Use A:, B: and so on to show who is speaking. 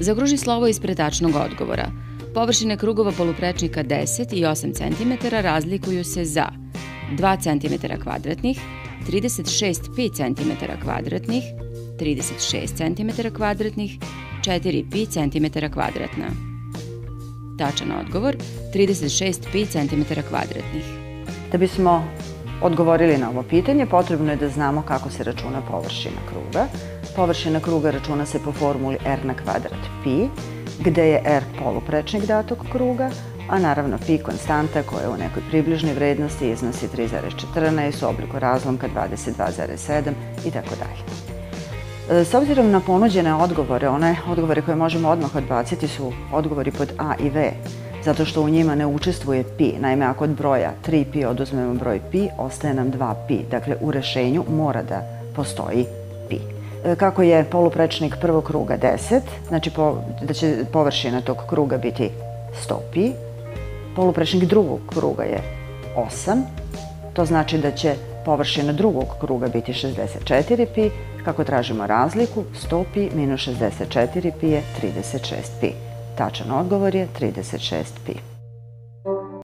A: Zaokruži slovo ispred tačnog odgovora. Površine krugova poluprečnika 10 i 8 cm razlikuju se za 2 cm kvadratnih, 36 pi cm kvadratnih, 36 cm kvadratnih, 4 pi cm kvadratna. Tačan odgovor 36 pi cm kvadratnih.
B: Da bismo odgovorili na ovo pitanje, potrebno je da znamo kako se računa površina kruga. Površina kruga računa se po formuli r na kvadrat pi, gde je r poluprečnik datog kruga, a naravno pi konstanta koja u nekoj približnoj vrednosti iznosi 3,14, u obliku razlomka 22,7 i tako dalje. S obzirom na ponuđene odgovore, one odgovore koje možemo odmah odbaciti su odgovori pod a i v, zato što u njima ne učestvuje pi. Naime, ako od broja 3pi oduzmemo broj pi, ostaje nam 2pi. Dakle, u rešenju mora da postoji pi. Kako je poluprečnik prvog kruga 10, znači da će površina tog kruga biti 100pi. Poluprečnik drugog kruga je 8, to znači da će površina drugog kruga biti 64pi. Kako tražimo razliku, 100pi minus 64pi je 36pi. Tačan odgovor je 36pi.